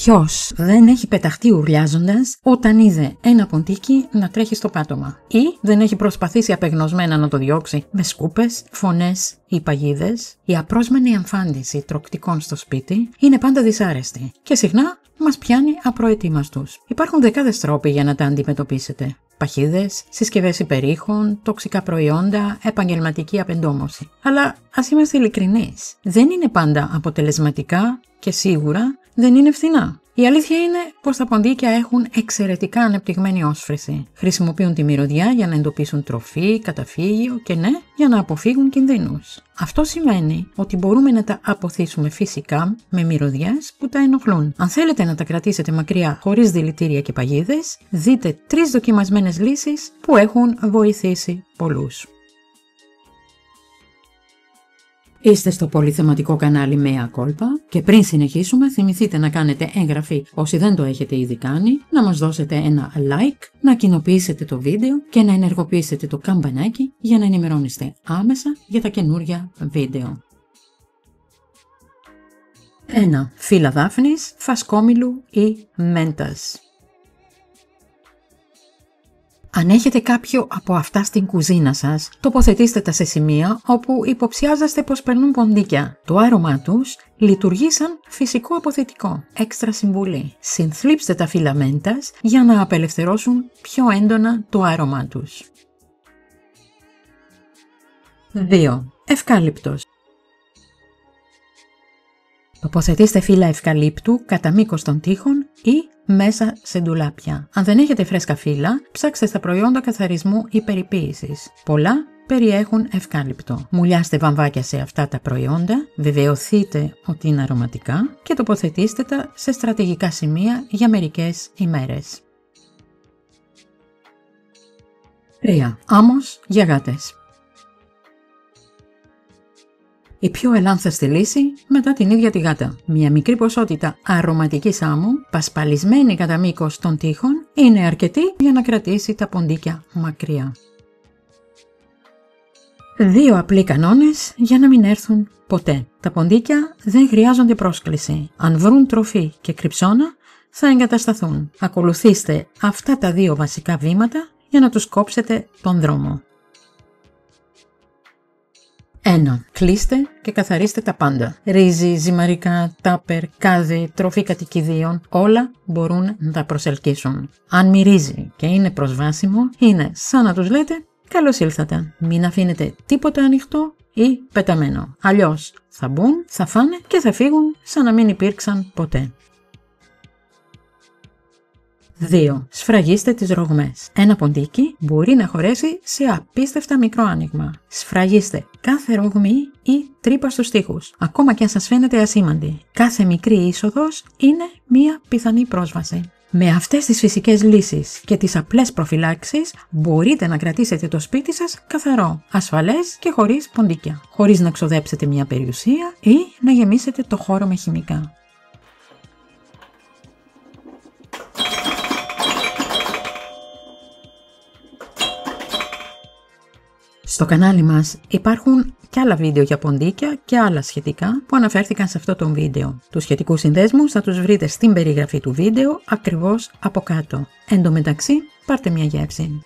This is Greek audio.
Ποιος δεν έχει πεταχτεί ουρλιάζοντας όταν είδε ένα ποντίκι να τρέχει στο πάτωμα ή δεν έχει προσπαθήσει απεγνωσμένα να το διώξει με σκούπες, φωνές ή παγίδες? Η απρόσμενη εμφάνιση τρωκτικών στο σπίτι είναι πάντα δυσάρεστη και συχνά μας πιάνει απροετοίμαστους. Υπάρχουν δεκάδες τρόποι για να τα αντιμετωπίσετε. Παχίδες, συσκευές υπερήχων, τοξικά προϊόντα, επαγγελματική απεντόμωση. Αλλά ας είμαστε ειλικρινείς, δεν είναι πάντα αποτελεσματικά και σίγουρα δεν είναι φθηνά. Η αλήθεια είναι πως τα ποντίκια έχουν εξαιρετικά ανεπτυγμένη όσφρηση. Χρησιμοποιούν τη μυρωδιά για να εντοπίσουν τροφή, καταφύγιο και ναι, για να αποφύγουν κινδύνους. Αυτό σημαίνει ότι μπορούμε να τα αποθήσουμε φυσικά με μυρωδιές που τα ενοχλούν. Αν θέλετε να τα κρατήσετε μακριά χωρίς δηλητήρια και παγίδες, δείτε 3 δοκιμασμένες λύσεις που έχουν βοηθήσει πολλούς. Είστε στο πολυθεματικό κανάλι Μέα Κόλπα και πριν συνεχίσουμε θυμηθείτε να κάνετε εγγραφή όσοι δεν το έχετε ήδη κάνει, να μας δώσετε ένα like, να κοινοποιήσετε το βίντεο και να ενεργοποιήσετε το καμπανάκι για να ενημερώνεστε άμεσα για τα καινούργια βίντεο. 1. Φύλλα δάφνης, φασκόμηλου ή μέντας. Αν έχετε κάποιο από αυτά στην κουζίνα σας, τοποθετήστε τα σε σημεία όπου υποψιάζεστε πως περνούν ποντίκια. Το άρωμά τους λειτουργεί σαν φυσικό αποθητικό. Έξτρα συμβουλή. Συνθλίψτε τα φύλλα μέντας για να απελευθερώσουν πιο έντονα το άρωμά τους. 2. Ευκάλυπτος. Τοποθετήστε φύλλα ευκαλύπτου κατά μήκος των τοίχων ή μέσα σε ντουλάπια. Αν δεν έχετε φρέσκα φύλλα, ψάξτε στα προϊόντα καθαρισμού ή περιποίησης. Πολλά περιέχουν ευκάλυπτο. Μουλιάστε βαμβάκια σε αυτά τα προϊόντα, βεβαιωθείτε ότι είναι αρωματικά και τοποθετήστε τα σε στρατηγικά σημεία για μερικές ημέρες. 3. Άμμος για γάτες. Η πιο ελάνθαστη λύση μετά την ίδια τη γάτα. Μια μικρή ποσότητα αρωματικής άμμου, πασπαλισμένη κατά μήκος των τοίχων, είναι αρκετή για να κρατήσει τα ποντίκια μακριά. 2 απλοί κανόνες για να μην έρθουν ποτέ. Τα ποντίκια δεν χρειάζονται πρόσκληση. Αν βρουν τροφή και κρυψώνα, θα εγκατασταθούν. Ακολουθήστε αυτά τα 2 βασικά βήματα για να τους κόψετε τον δρόμο. 1. Κλείστε και καθαρίστε τα πάντα. Ρύζι, ζυμαρικά, τάπερ, κάδι, τροφή κατοικιδίων, όλα μπορούν να τα προσελκύσουν. Αν μυρίζει και είναι προσβάσιμο, είναι σαν να τους λέτε «Καλώς ήλθατε». Μην αφήνετε τίποτα ανοιχτό ή πεταμένο. Αλλιώς θα μπουν, θα φάνε και θα φύγουν σαν να μην υπήρξαν ποτέ. 2. Σφραγίστε τις ρογμές. Ένα ποντίκι μπορεί να χωρέσει σε απίστευτα μικρό άνοιγμα. Σφραγίστε κάθε ρογμή ή τρύπα στους τοίχους, ακόμα και αν σας φαίνεται ασήμαντη. Κάθε μικρή είσοδος είναι μία πιθανή πρόσβαση. Με αυτές τις φυσικές λύσεις και τις απλές προφυλάξεις μπορείτε να κρατήσετε το σπίτι σας καθαρό, ασφαλές και χωρίς ποντίκια, χωρίς να ξοδέψετε μια περιουσία ή να γεμίσετε το χώρο με χημικά. Στο κανάλι μας υπάρχουν και άλλα βίντεο για ποντίκια και άλλα σχετικά που αναφέρθηκαν σε αυτό το βίντεο. Τους σχετικούς συνδέσμους θα τους βρείτε στην περιγραφή του βίντεο ακριβώς από κάτω. Εν τω μεταξύ, πάρτε μια γεύση.